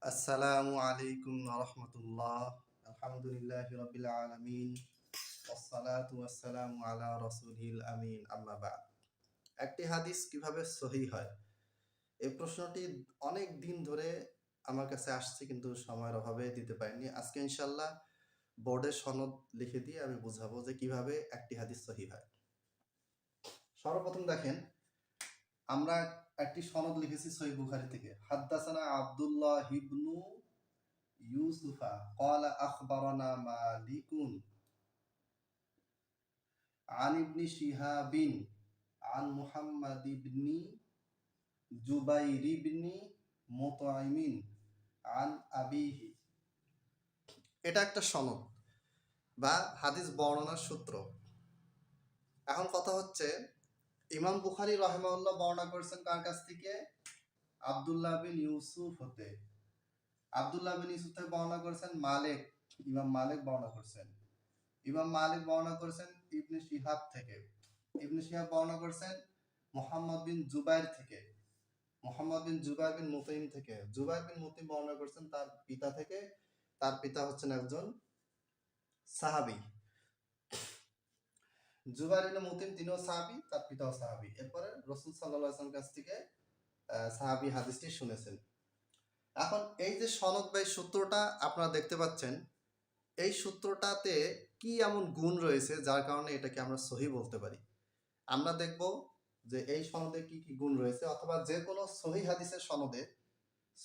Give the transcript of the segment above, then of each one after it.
আসসালামু আলাইকুম ওয়া রাহমাতুল্লাহ। আলহামদুলিল্লাহি রাব্বিল আলামিন। ওয়াসসালাতু ওয়াসসালামু আলা রাসূলিল আমিন। আম্মা বা'দ। একটি হাদিস কিভাবে সহিহ হয়? এই প্রশ্নটি অনেক দিন ধরে আমার কাছে আসছে কিন্তু সময়ের অভাবে দিতে পারিনি। আজকে ইনশাআল্লাহ বোর্ডে সনদ লিখে দিয়ে আমি বুঝাবো যে কিভাবে একটি হাদিস সহিহ হয়। সর্বপ্রথম দেখেন, আমরা একটি সনদ লিখেছি সহিহ বুখারী থেকে। হাদ্দাসানা আব্দুল্লাহ ইবনু ইউসুফা ক্বালা আখবারানা মালিকুন আন ইবনি শিহাবিন আন মুহাম্মাদ ইবনি জুবাইর ইবনি মুতাইমিন আন আবিহি। এটা একটা সনদ বা হাদিস বর্ণনার সূত্র। এখন কথা হচ্ছে, ইমাম বুখারী রাহিমাহুল্লাহ বর্ণনা করেছেন কার কাছ থেকে? আব্দুল্লাহ বিন ইউসুফ হতে। আব্দুল্লাহ বিন ইউসুফ থেকে বর্ণনা করেছেন মালিক, ইমাম মালিক বর্ণনা করেছেন। ইমাম মালিক বর্ণনা করেছেন ইবনে শিহাব থেকে। ইবনে শিহাব বর্ণনা করেছেন মুহাম্মদ বিন জুবাইর থেকে। মুহাম্মদ বিন জুবাইর বিন মুতাইম থেকে। জুবাইর বিন মুতাইম বর্ণনা করেছেন তার পিতা থেকে। তার পিতা হচ্ছেন একজন সাহাবী। জুবাইর ইবনে মুতাইম তিনিও সাহাবী, তার পিতাও সাহাবী। এরপরে রাসূল সাল্লাল্লাহু আলাইহি ওয়াসাল্লাম কাছ থেকে সাহাবী হাদিসটি শুনেছেন। এখন এই যে সনদ বা সূত্রটা আপনারা দেখতে পাচ্ছেন, এই সূত্রটাতে কি এমন গুণ রয়েছে যার কারণে এটাকে আমরা সহিহ বলতে পারি। আমরা দেখব যে এই সনদে কি কি গুণ রয়েছে, অথবা যে কোনো সহিহ হাদিসের সনদে,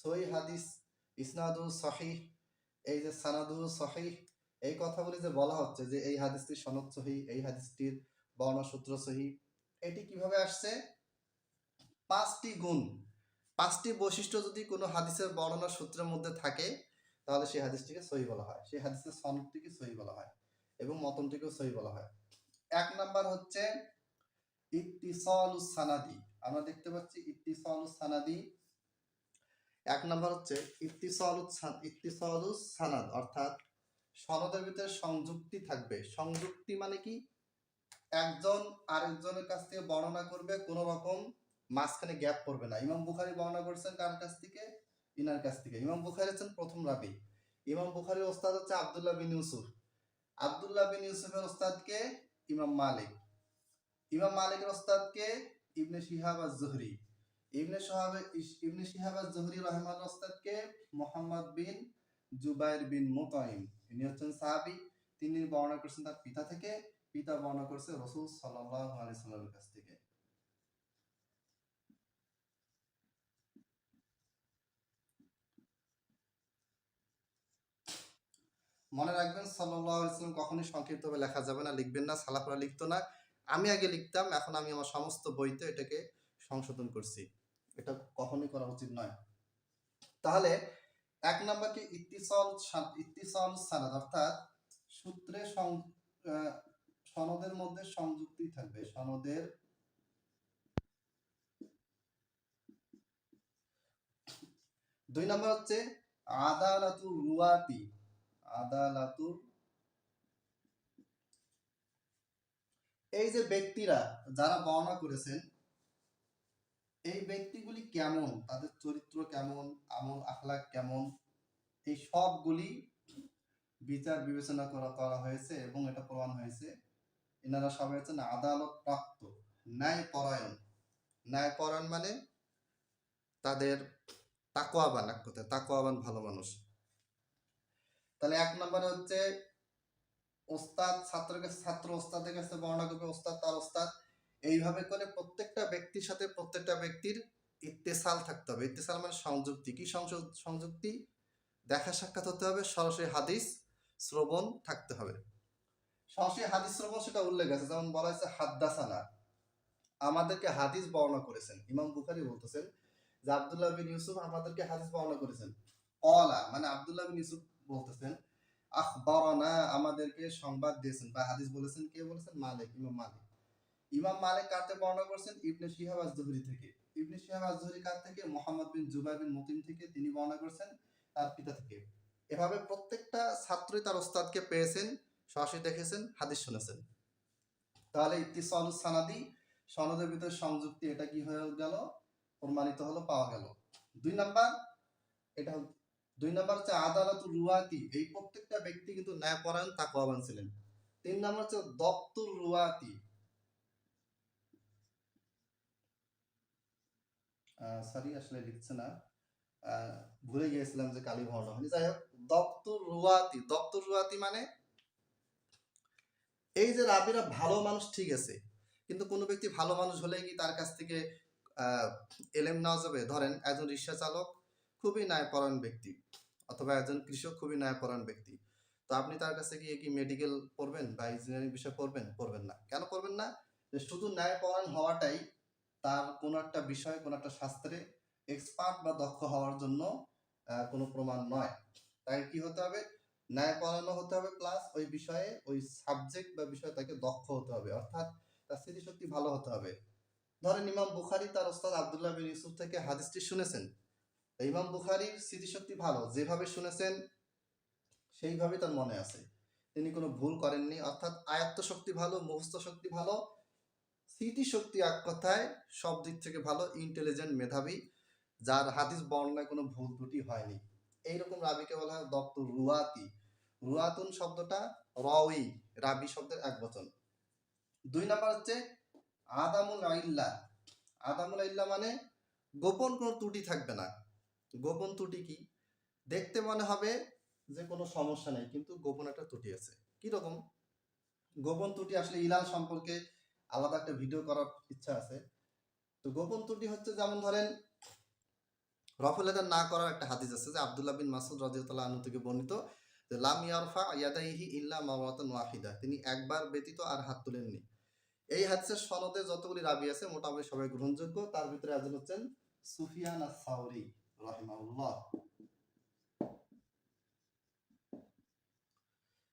সহিহ হাদিস ইসনাদু সহিহ, এই যে সানাদু সহিহ, এই কথাগুলি যে বলা হচ্ছে যে এই হাদিসটির সনদ সহিহ, এই হাদিসটির বর্ণনা সূত্র সহিহ, এটি কিভাবে আসছে? পাঁচটি গুণ, পাঁচটি বৈশিষ্ট্য যদি কোনো হাদিসের বর্ণনা সূত্রের মধ্যে থাকে, তাহলে সেই হাদিসটিকে সহিহ বলা হয়, সেই হাদিসের সনদটিকে সহিহ বলা হয় এবং মতনটিকেও সহিহ বলা হয়। এক নাম্বার হচ্ছে ইত্তিসালুস সানাদি। আমরা দেখতে পাচ্ছি ইত্তিসালুস সানাদি। এক নাম্বার হচ্ছে ইত্তিসালুস সানাদ, অর্থাৎ সনদের ভিতরে সংযুক্তি থাকবে। সংযুক্তি মানে কি? একজন আরেকজনের কাছ থেকে বর্ণনা করবে, কোন রকম মাঝখানে গ্যাপ পড়বে না। ইমাম বুখারী বর্ণনা করেছেন কার কাছ থেকে? ইনার কাছ থেকে। ইমাম বুখারী হচ্ছেন প্রথম রাবী। ইমাম বুখারীর ওস্তাদ হচ্ছে আব্দুল্লাহ বিন ইউসুফ। আব্দুল্লাহ বিন ইউসুফের ওস্তাদকে ইমাম মালিক। ইমাম মালিকের ওস্তাদকে ইবনে শিহাব আজ-জুহরি। ইবনে শিহাব আজ-জুহরি রাহিমাহুল্লাহ ওস্তাদকে মুহাম্মদ বিন জুবাইর বিন মুতাইম। ইনি হচ্ছেন সাহাবী। তিনি বর্ণনা করেছেন তার পিতা থেকে। পিতা বর্ণনা করেছে রাসূল সাল্লাল্লাহু আলাইহি সাল্লামের কাছ থেকে। মনে রাখবেন, সাল্লাল্লাহু আলাইহি সাল্লাম কখনোই সংক্ষিপ্তভাবে লেখা যাবে না, লিখবেন না। সালাফরা লিখতো না, আমি আগে লিখতাম, এখন আমি আমার সমস্ত বইতে এটাকে সংশোধন করছি। এটা কখনোই করা উচিত নয়। তাহলে এক নাম্বার কি? ইত্তিসাল সানাদ, অর্থাৎ সূত্রে সনদের মধ্যে সংযুক্তি থাকবে। সনদের দুই নাম্বার হচ্ছে আদালাতুর রুয়াতি। আদালাতুর, এই যে ব্যক্তিরা যারা বর্ণনা করেছেন, এই ব্যক্তিগুলি কেমন, তাদের চরিত্র কেমন, আমল আখলাক কেমন, এই সবগুলি বিচার বিবেচনা করা হয়েছে এবং এটা প্রমাণ হয়েছে এনারা সবাই হচ্ছেন আদালত প্রাপ্ত, ন্যায় পরায়ণ। ন্যায় পরায়ণ মানে তাদের তাকওয়াবান, এক কথায় তাকওয়াবান ভালো মানুষ। তাহলে এক নম্বরে হচ্ছে ওস্তাদ ছাত্রকে, ছাত্র ওস্তাদের কাছে বর্ণনা করবে, ওস্তাদ তার ওস্তাদ। এইভাবে করে প্রত্যেকটা ব্যক্তির সাথে প্রত্যেকটা ব্যক্তির ইত্তেসাল থাকতে হবে। ইত্তেসাল মানে সংযুক্তি। কি সংযুক্তি? দেখা সাক্ষাৎ হতে হবে, সরাসরি হাদিস শ্রবণ থাকতে হবে। সরাসরি হাদিস শ্রবণ সেটা উল্লেখ আছে, যেমন বলা হয়েছে হাদ্দাসানা, আমাদেরকে হাদিস বর্ণনা করেছেন। ইমাম বুখারী বলতেছেন যে আব্দুল্লাহ বিন ইউসুফ আমাদেরকে হাদিস বর্ণনা করেছেন। ক্বালা মানে আব্দুল্লাহ বিন ইউসুফ বলতেছেন আখবারানা, আমাদেরকে সংবাদ দিয়েছেন বা হাদিস বলেছেন। কে বলেছেন? মালিক, ইমাম মালিক। ইমাম মালিক কার থেকে বর্ণনা করেছেন? ইবনে শিহাব আজ-জুহরি থেকে। ইবনে শিহাব আজ-জুহরি কার থেকে? মুহাম্মদ বিন জুবাইর বিন মুতিম থেকে। তিনি বর্ণনা করেছেন তার পিতা থেকে। এভাবে প্রত্যেকটা ছাত্রই তার ওস্তাদকে পেয়েছেন, সরাসরি দেখেছেন, হাদিস শুনেছেন। তাহলে ইত্তিসালুস সানাদি, সনদের ভিতরে সংযুক্তি, এটা কি হয়ে গেল? প্রমাণিত হলো, পাওয়া গেল। দুই নাম্বার, এটা 2 নাম্বার হচ্ছে আদালাতুর রুয়াতি, এই প্রত্যেকটা ব্যক্তি কিন্তু ন্যায়পরায়ণ তাকওয়াবান ছিলেন। 3 নাম্বার হচ্ছে দপ্তুর রুয়াতি, সরি আসলে লিখছে না, ভুলে গিয়েছিলাম যে কালী ভর্ণ হয়নি। যাই হোক, দপ্তুর রুয়াতি, দপ্তুর রুয়াতি মানে এই যে রাবিরা ভালো মানুষ ঠিক আছে, কিন্তু কোনো ব্যক্তি ভালো মানুষ হলে কি তার কাছ থেকে এলেম নেওয়া যাবে? ধরেন একজন রিক্সা চালক খুবই ন্যায়পরায়ণ ব্যক্তি, অথবা একজন কৃষক খুবই ন্যায়পরায়ণ ব্যক্তি, তো আপনি তার কাছে গিয়ে কি মেডিকেল পড়বেন বা ইঞ্জিনিয়ারিং বিষয় পড়বেন? পড়বেন না। কেন পড়বেন না? যে শুধু ন্যায়পরায়ণ হওয়াটাই তার কোনো একটা বিষয়, কোনো একটা শাস্ত্রে এক্সপার্ট বা দক্ষ হওয়ার জন্য কোনো প্রমাণ নয়। তাই কি হতে হবে? ন্যায়পরায়ণ হতে হবে, প্লাস ওই বিষয়ে, ওই সাবজেক্ট বা বিষয়ে তাকে দক্ষ হতে হবে, অর্থাৎ তার স্মৃতিশক্তি ভালো হতে হবে। ধরেন ইমাম বুখারী তার ওস্তাদ আব্দুল্লাহ বিন ইউসুফ থেকে হাদিসটি শুনেছেন। ইমাম বুখারীর স্মৃতিশক্তি ভালো, যেভাবে শুনেছেন সেইভাবে তার মনে আছে, তিনি কোনো ভুল করেননি, অর্থাৎ আয়ত্ত শক্তি ভালো, মুখস্থ শক্তি ভালো, স্মৃতিশক্তি এক কথায় সব দিক থেকে ভালো, ইন্টেলিজেন্ট, মেধাবী, যার হাদিস বর্ণনায় কোনো ভুল ত্রুটি হয়নি। এইরকম রাবিকে বলা হয় দপ্ত রুয়াতি। রুয়াতুন শব্দটা রাউই, রাবি শব্দের এক বচন। 2 নাম্বার হচ্ছে আদামুল ইল্লা। আদামুল ইল্লা মানে গোপন কোনো ত্রুটি থাকবে না। গোপন ত্রুটি কি? দেখতে মনে হবে যে কোনো সমস্যা নেই, কিন্তু গোপন একটা ত্রুটি আছে। কি রকম গোপন ত্রুটি? আসলে ইলাল সম্পর্কে আলাদা একটা ভিডিও করার ইচ্ছা আছে। তো গোপন ত্রুটি হচ্ছে, যেমন ধরেন রফল এদান না করার একটা হাদিস আছে, যে আব্দুল্লাহ বিন মাসউদ রাদিয়াল্লাহু আনহু থেকে বর্ণিত, যে লাম ইয়ারফা ইয়াদাইহি ইল্লা মাওয়াতান ওয়াহিদা, তিনি একবার ব্যতীত আর হাত তুলেননি। এই হাদিসের সনদে যতগুলি রাবি আছে মোটামুটি সবাই গ্রহণযোগ্য। তার ভিতরে একজন হচ্ছেন সুফিয়ান আস-সাউরি রাহিমাহুল্লাহ।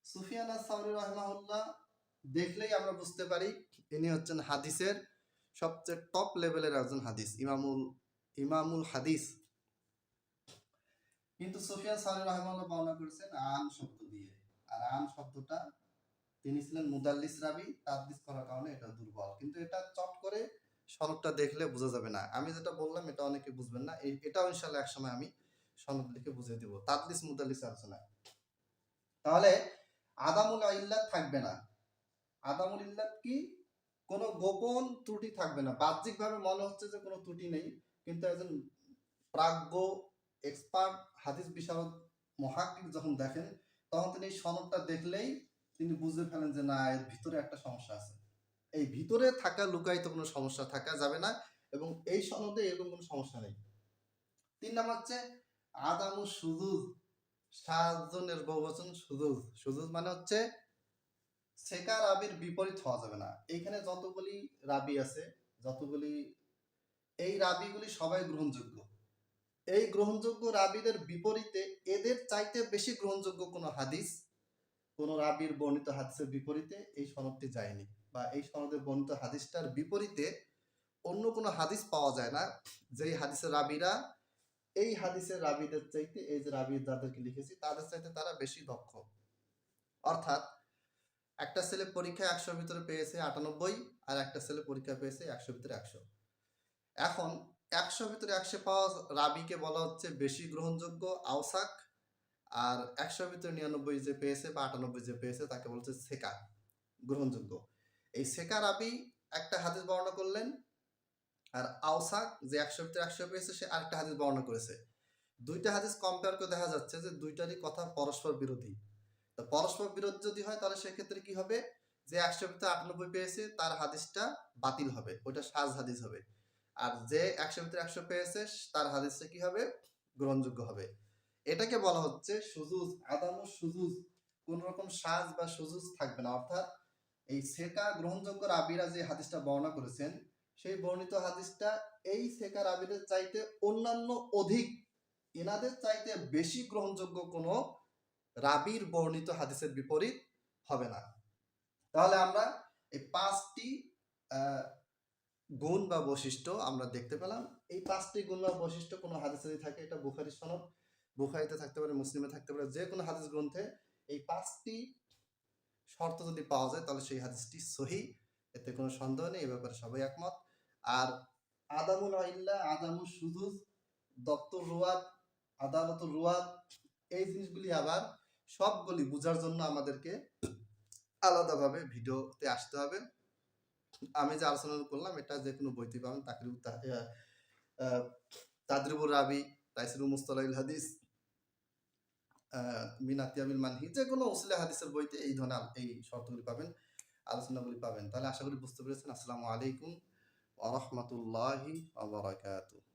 সুফিয়ান আস-সাউরি রাহিমাহুল্লাহ দেখলেই আমরা বুঝতে পারি ইনি হচ্ছেন হাদিসের সবচেয়ে টপ লেভেলের একজন হাদিস, ইমামুল হাদিস। কিন্তু সুফিয়ান সাউরি রাহিমাহুল্লাহ বর্ণনা করেছেন আন শব্দ দিয়ে, আর আন শব্দটা, তিনি ছিলেন মুদাল্লিস রাবি, তাদলিস করার কারণে এটা দুর্বল। কিন্তু এটা চট করে সনদটা দেখলে বোঝা যাবে না। আমি যেটা বললাম এটা অনেকে বুঝবেন না, এটাও ইনশাআল্লাহ একসময় আমি সনদ লিখে বুঝিয়ে দিব তাদলিস মুদাল্লিস আলোচনায়। তাহলে আদামুল ইল্লাত থাকবে না। আদামুল ইল্লাত কি? কোনো গোপন ত্রুটি থাকবে না। বাহ্যিকভাবে মনে হচ্ছে যে কোনো ত্রুটি নেই, কিন্তু একজন প্রাজ্ঞ, এক্সপার্ট হাদিস বিশারদ, মুহাক্কিক যখন দেখেন, তখন তিনি এই সনদটা দেখলেই তিনি বুঝে ফেলেন যে না, এর ভিতরে একটা সমস্যা আছে। এই ভিতরে থাকা লুকায়িত কোনো সমস্যা থাকা যাবে না, এবং এই সনদে এরকম কোনো সমস্যা নেই। 3 নাম্বার হচ্ছে আদামু শুযুজ, সাতজনের বহুবচন শুযুজ। শুযুজ মানে হচ্ছে সেকা রাবির বিপরীত হওয়া যাবে না। এইখানে যতগুলি রাবি আছে, যতগুলি, এই রাবিগুলি সবাই গ্রহণযোগ্য। এই গ্রহণযোগ্য রাবিদের বিপরীতে এদের চাইতে বেশি গ্রহণযোগ্য কোনো হাদিস, কোন রাবির বর্ণিত হাদিসের বিপরীতে এই সনদটি যায়নি, বা এই সনদের বর্ণিত হাদিসটার বিপরীতে অন্য কোনো হাদিস পাওয়া যায় না যেই হাদিসের রাবিরা এই হাদিসের রাবিদের চাইতে, এই যে রাবি যাদেরকে লিখেছি তাদের চাইতে তারা বেশি দক্ষ। অর্থাৎ একটা ছেলে পরীক্ষায় 100 ভিতরে পেয়েছে 98, আর একটা ছেলে পরীক্ষা পেয়েছে 100 ভিতরে 100। এখন 100 ভিতরে 100 পাওয়া রাবিকে বলা হচ্ছে বেশি গ্রহণযোগ্য, আওসাক। আর 100 ভিতরে 99 যে পেয়েছে বা 98 যে পেয়েছে তাকে বলছে সেকা, গ্রহণযোগ্য। এই সেকা রাবি একটা হাদিস বর্ণনা করলেন, আর আওসাক যে 100 ভিতরে 100 পেয়েছে সে আরেকটা হাদিস বর্ণনা করেছে। দুইটা হাদিস কম্পেয়ার করে দেখা যাচ্ছে যে দুইটারই কথা পরস্পর বিরোধী। তো পরস্পর বিরোধী যদি হয় তাহলে সেক্ষেত্রে কি হবে? যে 100 ভিতরে 98 পেয়েছে তার হাদিসটা বাতিল হবে, ওটা সাজ হাদিস হবে। আর যে 100 ভিতরে 100 পেয়েছে তার হাদিসটা কি হবে? গ্রহণযোগ্য হবে। এটাকে বলা হচ্ছে সুজুজ, আদামু সুজুজ। কোন রকম সাজ বা সুজুজ থাকবে না। অর্থাৎ এই সেকা গ্রহণযোগ্য রাবিরা যে হাদিসটা বর্ণনা করেছেন, সেই বর্ণিত হাদিসটা এই সেকা রাবিদের চাইতে অন্যান্য অধিক, এনাদের চাইতে বেশি গ্রহণযোগ্য কোনো রাবির বর্ণিত হাদিসের বিপরীত হবে না। তাহলে আমরা এই 5টি গুণ বা বৈশিষ্ট্য আমরা দেখতে পেলাম। এই 5টি গুণ বা বৈশিষ্ট্য কোনো হাদিসে যদি থাকে, এটা বুখারী সনদ, বুখারীতে থাকতে পারে, মুসলিমে থাকতে পারে, যে কোনো হাদিস গ্রন্থে এই 5টি শর্ত যদি পাওয়া যায় তাহলে সেই হাদিসটি সহিহ, এতে কোনো সন্দেহ নেই, এ ব্যাপারে সবাই একমত। আর আদামুল ইল্লা, আদামুল শুযুজ, দপ্তর রুয়াত, আদালতুর রুয়াত, এই জিনিসগুলি আবার সবগুলি বোঝার জন্য আমাদেরকে আলাদাভাবে ভিডিওতে আসতে হবে। আমি যে আলোচনা করলাম এটা যে কোনো বইতে পাবেন, তাদরিবুর রাবি, তাইসিরুল মুস্তালাহিল হাদিস, মিনাতিয়াবিল মানহি, যে কোনো উসুলে হাদিসের বইতে এই ধরনের এই শর্তগুলি পাবেন, আলোচনাগুলি পাবেন। তাহলে আশা করি বুঝতে পেরেছেন। আসসালামু আলাইকুম ওয়া রাহমাতুল্লাহি ওয়া বারাকাতুহু।